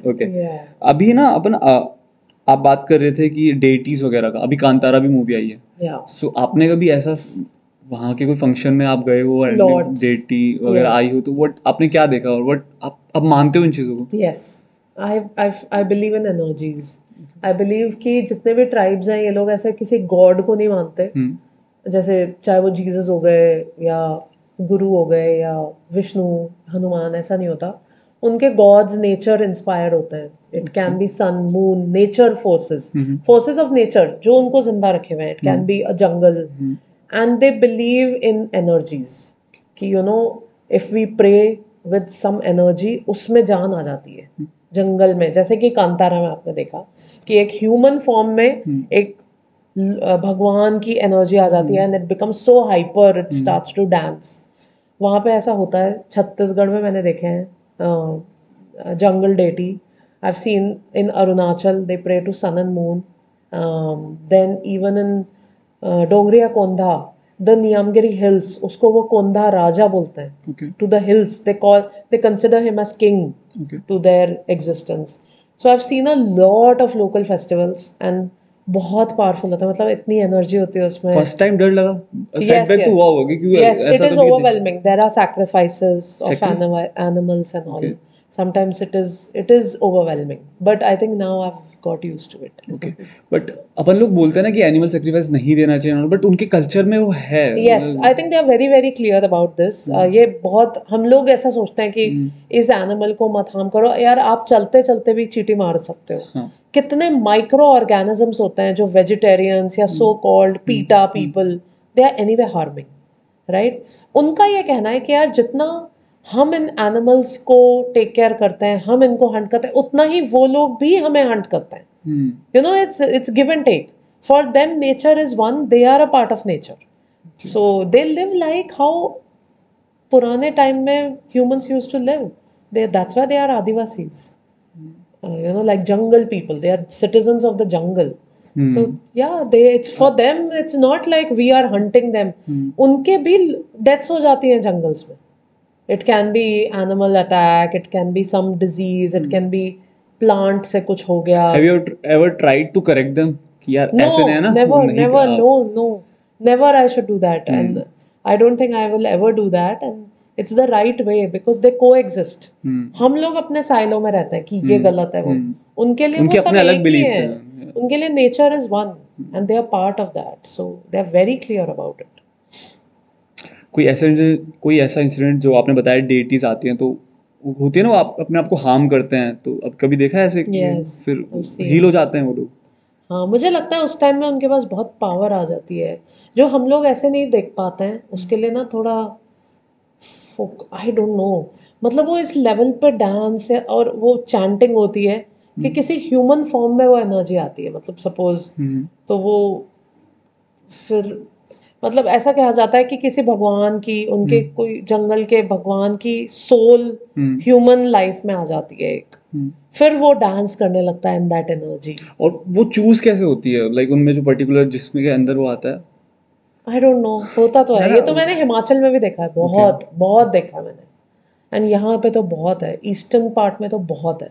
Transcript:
Okay अभी ना अपन आप बात कर रहे थे कि डेटीज वगैरह का, अभी कांतारा भी मूवी आई है, सो आपने कभी ऐसा वहाँ के कोई फंक्शन में आप गए हो और डेटी वगैरह आई हो, तो व्हाट आपने क्या देखा और व्हाट आप मानते हो इन चीज़ों को? Yes, I believe in energies. I believe कि जितने भी ट्राइब्स हैं ये लोग ऐसे किसी गॉड को नहीं मानते, जैसे चाहे वो जीसस हो गए या गुरु हो गए या विष्णु, हनुमान, ऐसा नहीं होता। उनके गॉड्स नेचर इंस्पायर्ड होते हैं। It can be sun, moon, nature forces, forces of nature जो उनको जिंदा रखे हुए हैं। It can be a jungle, and they believe in energies कि you know if we pray with some energy उसमें जान आ जाती है जंगल में। जैसे कि कांतारा में आपने देखा कि एक ह्यूमन फॉर्म में एक भगवान की एनर्जी आ जाती है and it becomes so hyper, it starts to dance. वहाँ पे ऐसा होता है। छत्तीसगढ़ में मैंने देखे हैं जंगल deity. I have seen in Arunachal they pray to sun and moon. Then even in Dongria Kondha, the Niyamgiri hills, उसको वो कोंधा राजा बोलते हैं। To the hills they consider him as king to their existence. So I have seen a lot of local festivals and बहुत powerful होता है। मतलब इतनी energy होती है उसमें। फर्स्ट टाइम डर लगा, सेटबैक तो हुआ होगा क्योंकि yes, it ऐसा is कभी overwhelming. There are sacrifices of animals and all. Sometimes it is overwhelming, but I think now I've got used to it. Okay but अपन लोग बोलते हैं ना कि एनिमल सेक्रीफाइस नहीं देना चाहिए, बट उनके कल्चर में वो है। Yes, I think they are very very clear about this. ये बहुत हम लोग ऐसा सोचते हैं कि इस एनिमल को मत हार्म करो। यार आप चलते चलते भी चींटी मार सकते हो। कितने माइक्रो ऑर्गेनिजम्स होते हैं जो वेजिटेरियंस या so called PETA people, they are anyway harming, right? उनका ये कहना है कि यार जितना हम इन एनिमल्स को टेक केयर करते हैं, हम इनको हंट करते हैं, उतना ही वो लोग भी हमें हंट करते हैं। You know it's give and take. For them nature is one, they are a part of nature. So they live like how पुराने टाइम में humans used to live. That's why they are Adivasis, you know, like jungle people. They are citizens of the jungle. So yeah, it's for them, it's not like we are hunting them. उनके भी deaths हो जाती हैं jungles में। It can be animal attack, it can be some disease, it can be plant से कुछ हो गया। Have you ever tried to correct them कि यार ऐसे नहीं है ना? Never I should do that, and I don't think I will ever do that, and it's the right way because they coexist. हम लोग अपने साइलों में रहते हैं कि ये गलत है वो, उनके लिए वो सब एक ही है। उनके लिए nature is one and they are part of that, so they are very clear about it. कोई ऐसा इंसिडेंट जो आपने बताया डेटीज आती हैं तो होती है ना, वो आप अपने आप को हार्म करते हैं, तो अब कभी देखा है ऐसे कि फिर हील हो जाते हैं वो लोग? हाँ, मुझे लगता है उस टाइम में उनके पास बहुत पावर आ जाती है जो हम लोग ऐसे नहीं देख पाते हैं। उसके लिए ना थोड़ा आई डोंट नो, मतलब वो इस लेवल पे डांस है और वो चैंटिंग होती है कि किसी ह्यूमन फॉर्म में वो एनर्जी आती है। मतलब सपोज तो वो फिर मतलब ऐसा कहा जाता है कि किसी भगवान की, उनके कोई जंगल के भगवान की सोल ह्यूमन लाइफ में आ जाती है एक, फिर वो डांस करने लगता है इन दैट एनर्जी। और वो चूज कैसे होती है, लाइक उनमें जो पर्टिकुलर जिसमें के अंदर वो आता है? आई डोंट नो, होता तो है। ये तो मैंने हिमाचल में भी देखा है, बहुत बहुत देखा है मैंने। एंड यहाँ पे तो बहुत है, ईस्टर्न पार्ट में तो बहुत है।